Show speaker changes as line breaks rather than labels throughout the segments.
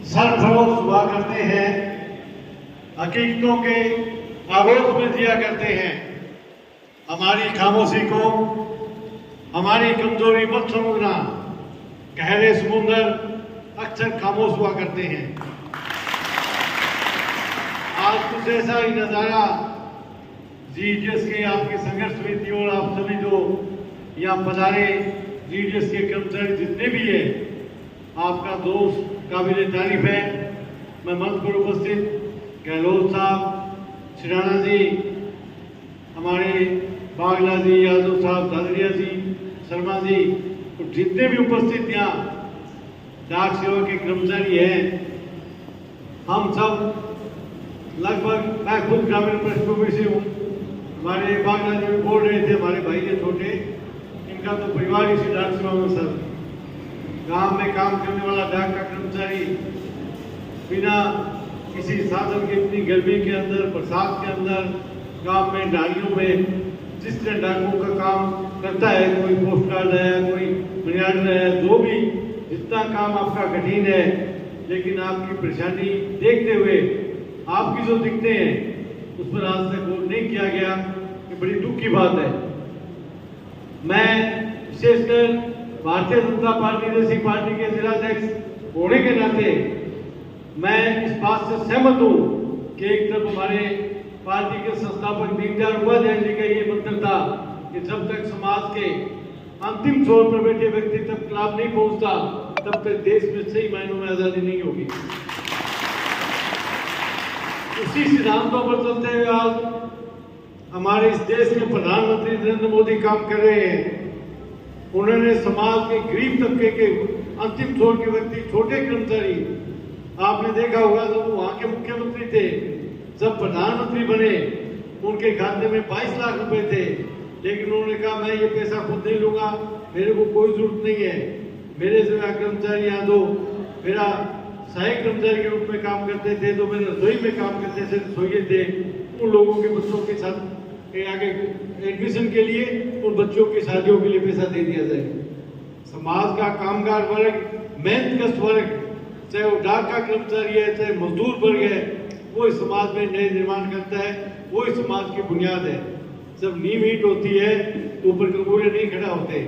सरफरोश हुआ करते हैं, हकीकतों के आगोश में जिया करते हैं। हमारी खामोशी को हमारी कमजोरी मत समझना। गहरे समुंदर अक्सर खामोश हुआ करते हैं। आज कुछ ऐसा ही नजारा जीडीएस के आपकी संघर्ष समिति और आप सभी जो यहाँ पधारे जीडीएस के कर्मचारी जितने भी है, आपका दोस्त काबिल तारीफ है। मैं मंच पर उपस्थित गहलोत साहब, सिराना जी, हमारे बागला जी, यादव साहब, दादरिया जी, शर्मा जी, तो जितने भी उपस्थित यहाँ डाक सेवा के कर्मचारी हैं, हम सब लगभग, मैं खुद ग्रामीण परिस्थितियों से हूँ। हमारे बागला जी बोल रहे थे, हमारे भाई है छोटे, इनका तो परिवार इसी डाक सेवा में सर गांव में काम करने वाला डाक का कर्मचारी बिना किसी साधन के इतनी गर्मी के अंदर, बरसात के अंदर, गांव में नालियों में जिस तरह डाकों का काम करता है, कोई पोस्ट कार्ड है, कोई मनी ऑर्डर है, जो भी जितना काम आपका कठिन है, लेकिन आपकी परेशानी देखते हुए आपकी जो दिखते हैं उस पर आज तक गौर नहीं किया गया। ये बड़ी दुख की बात है। मैं विशेषकर भारतीय जनता पार्टी जैसी पार्टी के जिलाध्यक्ष होने के नाते मैं इस बात से सहमत हूँ कि एक तरफ हमारे पार्टी के संस्थापक दीनदयाल उपाध्याय जी का ये मंत्र था कि जब तक समाज के अंतिम छोर पर बैठे व्यक्ति तक लाभ नहीं पहुंचता, तब तक देश में सही मायनों में आजादी नहीं होगी। उसी सिद्धांतों पर चलते हुए आज हमारे इस देश के प्रधानमंत्री नरेंद्र मोदी काम कर रहे हैं। उन्होंने समाज के गरीब तबके के अंतिम छोर के व्यक्ति, छोटे कर्मचारी, आपने देखा होगा जब वो वहां के मुख्यमंत्री थे, जब प्रधानमंत्री बने उनके खाते में 22 लाख रुपए थे, लेकिन उन्होंने कहा मैं ये पैसा खुद नहीं लूंगा, मेरे को कोई जरूरत नहीं है, मेरे जो कर्मचारी यहाँ दो, मेरा सहायक कर्मचारी के रूप में काम करते थे, तो मेरे रसोई में काम करते थे, रसोइये थे, उन लोगों के बच्चों के साथ के आगे एडमिशन के लिए, उन बच्चों की शादियों के लिए पैसा दे दिया जाए। समाज का कामगार वर्ग, मेहनतकश वर्ग, चाहे वो डाक का कर्मचारी है, चाहे मजदूर वर्ग है, वो इस समाज में नए निर्माण करता है, वो इस समाज की बुनियाद है। जब नींव ईंट होती है तो ऊपर के पूरे नहीं खड़ा होते।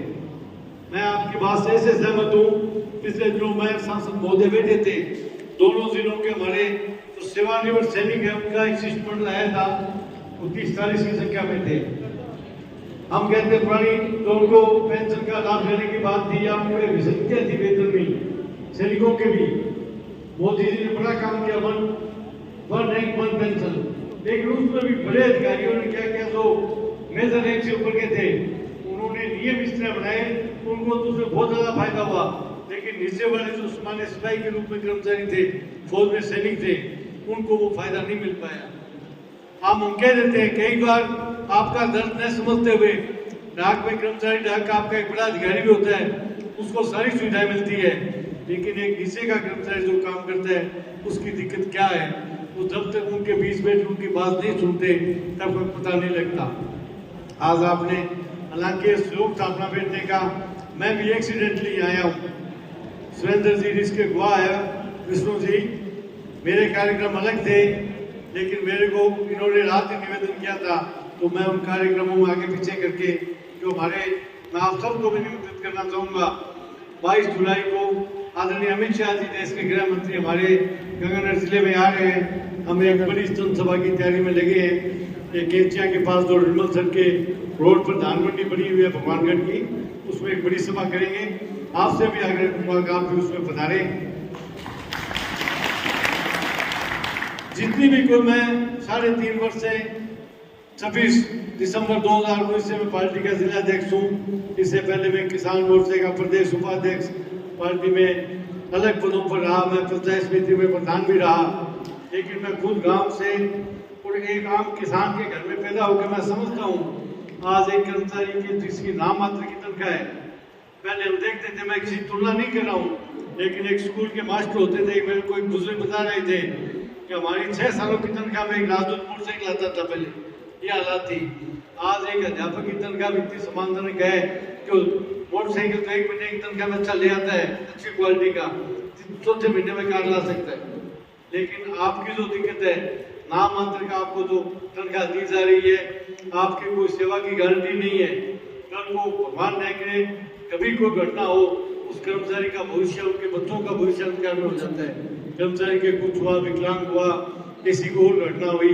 मैं आपकी बात से ऐसे सहमत हूँ। पिछले दिनों में सांसद महोदय बैठे थे, दोनों जिलों के हमारे जो सेवानिवृत्त सैनिक है उनका एक शिष्टमंडल आया था, वो 30-40 की संख्या में थे। हम कहते पुरानी तो उनको पेंशन का लाभ लेने की बात थी, या पूरे विसंख्या थी वेतन में सैनिकों के भी। मोदी जी ने बड़ा काम किया, वन रैंक वन पेंशन, लेकिन उसमें भी बड़े अधिकारियों ने क्या किया, जो मेजर रैंक से ऊपर के थे, उन्होंने नियम इस तरह बनाए, उनको तो उसमें बहुत ज्यादा फायदा हुआ, लेकिन नीचे वाले जो सामान्य सिपाही के रूप में कर्मचारी थे, फौज में सैनिक थे, उनको वो फायदा नहीं मिल पाया। हम कह देते हैं कई बार आपका दर्द न समझते हुए, डाक में कर्मचारी, डाक का आपका एक बड़ा अधिकारी भी होता है, उसको सारी सुविधाएं मिलती है, लेकिन एक नीचे का कर्मचारी जो काम करता है उसकी दिक्कत क्या है, वो जब तक उनके बीच बैठ उनकी बात नहीं सुनते तब तक पता नहीं लगता। आज आपने हालांकि श्लोक था अपना बैठने का, मैं भी एक्सीडेंटली आया हूँ। सुरेंद्र जी इसके गवाह है, विष्णु जी, मेरे कार्यक्रम अलग थे, लेकिन मेरे को इन्होंने रात निवेदन किया था, तो मैं उन कार्यक्रमों में आगे पीछे करके जो हमारे, मैं आप सबको भी निमंत्रित करना चाहूँगा। 22 जुलाई को आदरणीय अमित शाह जी, देश के गृह मंत्री, हमारे गंगानगर जिले में आ रहे हैं। हम एक बड़ी जनसभा की तैयारी में लगे हैं। एक केचिया के पास जो निर्मल सर के रोड पर धान मंडी बनी हुई है भगवानगढ़ की, उसमें एक बड़ी सभा करेंगे। आपसे भी आग्रह करूंगा कि आप भी उसमें पधारे। जितनी भी कोई, मैं 3.5 वर्ष से 26 दिसंबर 2019 से मैं पार्टी का जिलाध्यक्ष हूँ। इससे पहले मैं किसान मोर्चे का प्रदेश उपाध्यक्ष, पार्टी में अलग पदों पर रहा, मैं पंचायत समिति में प्रधान भी रहा, लेकिन मैं खुद गांव से और एक आम किसान के घर में पैदा होकर मैं समझता हूँ आज एक कर्मचारी की जिसकी नाम मात्र की तनख्वाह है। पहले हम देखते थे, मैं किसी तुलना नहीं कर रहा हूँ, लेकिन एक स्कूल के मास्टर होते थे, मेरे को एक बुजुर्ग बता रहे थे कि हमारी 6 सालों की तनख्वाह में एक राजदूत मोटरसाइकिल आता था, पहले ये हालात थी। आज एक अध्यापक की तनख्वाह भी इतनी सम्मानजनक है कि मोटरसाइकिल तो 1 महीने की तनख्वाह में अच्छा ले आता है, अच्छी क्वालिटी का। चौथे महीने में कार ला सकता है। लेकिन आपकी जो दिक्कत है, नाम मात्र का आपको जो तनख्वाह दी जा रही है, आपकी कोई सेवा की गारंटी नहीं है। कल को भगवान न करे कभी कोई घटना हो, उस कर्मचारी का भविष्य, उनके बच्चों का भविष्य अंधकार में हो जाता है। कर्मचारी के कुछ हुआ, विकलांग हुआ, किसी को और घटना हुई,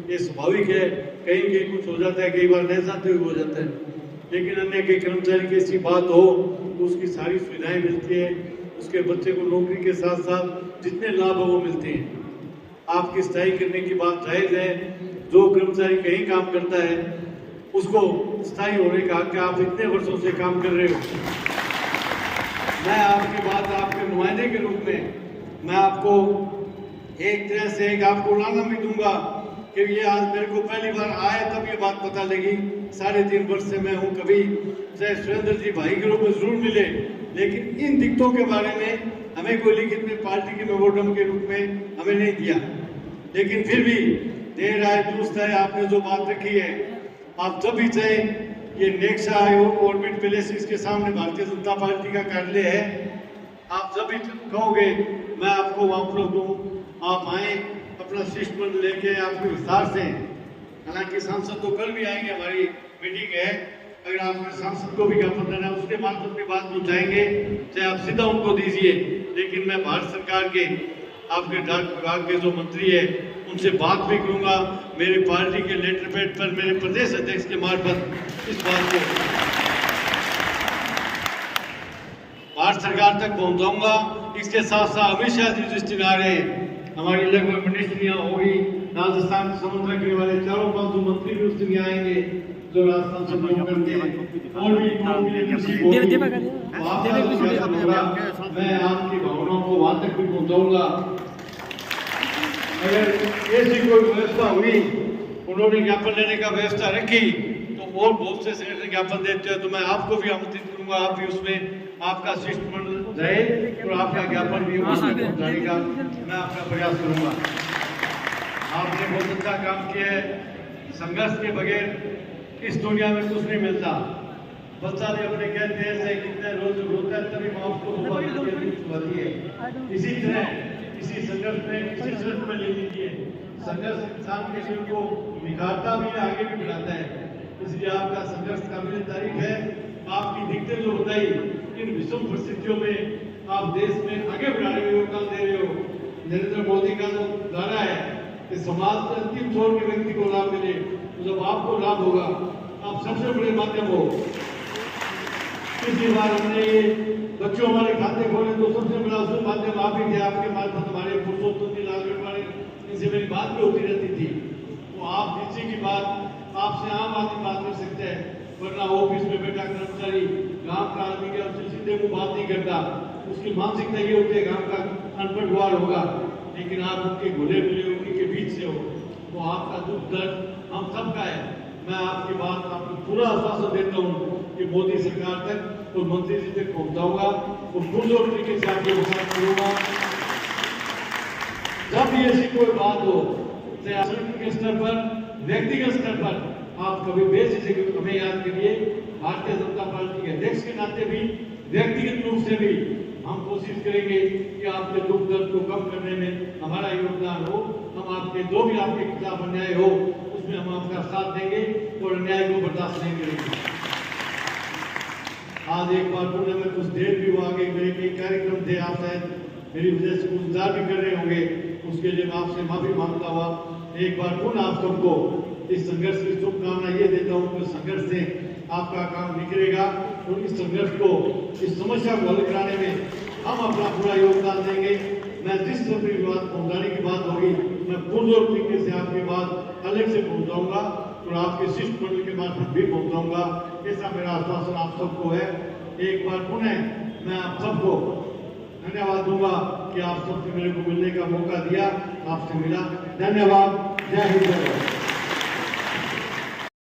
ये स्वाभाविक है। कहीं कहीं कुछ हो जाता है, कई बार नहीं चाहते हुए हो जाता है। लेकिन अन्य के कर्मचारी की ऐसी बात हो तो उसकी सारी सुविधाएं मिलती है, उसके बच्चे को नौकरी के साथ साथ जितने लाभ है वो मिलते हैं। आपकी स्थायी करने की बात जायज़ है। जो कर्मचारी कहीं काम करता है उसको स्थायी होने का हक है। आप इतने वर्षों से काम कर रहे हो, मैं आपकी बात आपके नुमाइंदे के रूप में मैं आपको एक तरह से एक आपको लाना भी दूंगा कि ये आज मेरे को पहली बार आया तब ये बात पता लगी। 3.5 वर्ष से मैं हूँ, कभी चाहे सुरेंद्र जी भाई के रूप में जरूर मिले, लेकिन इन दिक्कतों के बारे में हमें कोई लिखित में पार्टी के मेमोरेंडम के रूप में हमें नहीं दिया। लेकिन फिर भी देर आए दुरुस्त है, आपने जो बात रखी है, आप जब भी चाहे, ये नेक्सा ऑर्बिट पैलेस इसके सामने भारतीय जनता पार्टी का कार्यालय है, आप जब भी कहोगे मैं आपको वहाँ उपलब्ध हूँ। आप आए, अपना शिष्टमंडल लेके आपके विस्तार से, हालांकि सांसद तो कल भी आएंगे, हमारी मीटिंग है, अगर आपने सांसद को भी ज्ञापन देना है उसके माध्यम से बात पहुँचाएंगे, चाहे आप सीधा उनको दीजिए। लेकिन मैं भारत सरकार के आपके डाक विभाग के जो मंत्री है उनसे बात भी करूंगा, मेरी पार्टी के लेटर पैड पर मेरे प्रदेश अध्यक्ष के मार्फत इस बात को भारत सरकार तक पहुंचाऊंगा। इसके साथ साथ हमेशा जी दृष्टि आ रहे हैं, हमारी लगभग मिनिस्ट्रियां होगी, राजस्थान से संबंध रखने वाले 4-5 मंत्री भी उस दिन आएंगे जो राजस्थान से संबंध करते हैं, और भी मैं आपकी भावनाओं को वहां तक भी पहुंचाऊंगा। अगर ऐसी कोई व्यवस्था हुई, उन्होंने ज्ञापन लेने का व्यवस्था रखी, तो और बहुत से संगठन ज्ञापन देते हैं, तो मैं आपको भी आमंत्रित करूंगा, आप भी उसमें आपका शिष्टमंडल रहे और आपका ज्ञापन भी पहुंचाने का मैं अपना प्रयास करूंगा। आपने बहुत अच्छा काम किया है। संघर्ष के बगैर इस दुनिया में कुछ नहीं मिलता। बच्चा भी अपने कहते हैं कितने रोज रोता है तभी माँ उसको है। इसी तरह इसी संघर्ष में, इसी शर्त में ले लीजिए, संघर्ष इंसान के जीवन को निखारता भी है, आगे भी बढ़ाता है। इसलिए आपका संघर्ष काबिल तारीफ है। आपकी दिक्कतें जो बताई, इन विषम परिस्थितियों में आप देश में आगे बढ़ाने में योगदान दे रहे हो। नरेंद्र मोदी का जो नारा है कि समाज के अंतिम छोर के व्यक्ति को लाभ मिले, तो जब आपको लाभ होगा आप सबसे बड़े माध्यम हो। पिछली बार हमने ये बच्चों हमारे खाते खोले तो सबसे बड़ा उस माध्यम आप ही थे। आपके मार्फत हमारे पुरुषोत्तम जी लाल इनसे मेरी बात भी होती रहती थी। तो आप किसी की बात आपसे आम आदमी बात कर सकते हैं, वरना ऑफिस में बैठा कर्मचारी गांव का आदमी के आपसे सीधे मुंह बात नहीं करता। उसकी मानसिकता ये होती है गांव का अनपढ़ गुआर होगा, लेकिन आप उनके घुले मिले उन्हीं के बीच से हो, तो आपका दुख दर्द हम सबका है। मैं आपकी बात आपको पूरा आश्वासन देता हूँ कि मोदी सरकार तक और मंत्री जी तक पहुंचाऊंगा और पुरजोर तरीके से आपके साथ करूंगा। जब भी ऐसी कोई बात हो, चाहे संगठन के स्तर पर, व्यक्तिगत स्तर पर, आप कभी बेझिझक हमें याद करिए। भारतीय जनता पार्टी के अध्यक्ष के नाते भी, व्यक्तिगत रूप से भी हम कोशिश करेंगे कि आपके दुख दर्द को कम करने में हमारा योगदान हो। हम आपके जो भी आपके खिलाफ अन्याय हो उसमें हम आपका साथ देंगे और अन्याय को बर्दाश्त नहीं करेंगे। आज एक बार पुणे में कुछ देर भी हुआ, आगे मेरे कई कार्यक्रम थे, आप शायद मेरी वजह से कुछ इंतजार भी कर रहे होंगे, उसके लिए मैं आपसे माफी मांगता हुआ एक बार पुनः आप सबको इस संघर्ष की शुभकामना ये देता हूँ कि संघर्ष से आपका काम निकलेगा और इस संघर्ष को, इस समस्या को हल कराने में हम अपना पूरा योगदान देंगे। मैं जिस भी बात पहुंचाने की बात होगी, मैं पुरजोर तरीके से आपकी बात अलग से पहुंचाऊंगा और आपके शिष्टमंडल के माध्यम भी पहुंचाऊंगा। ऐसा मेरा आश्वासन आप सबको है। एक बार पुनः मैं आप सबको धन्यवाद दूंगा कि आप सबसे मेरे को मिलने का मौका दिया, आपसे मिला। धन्यवाद। जय हिंद।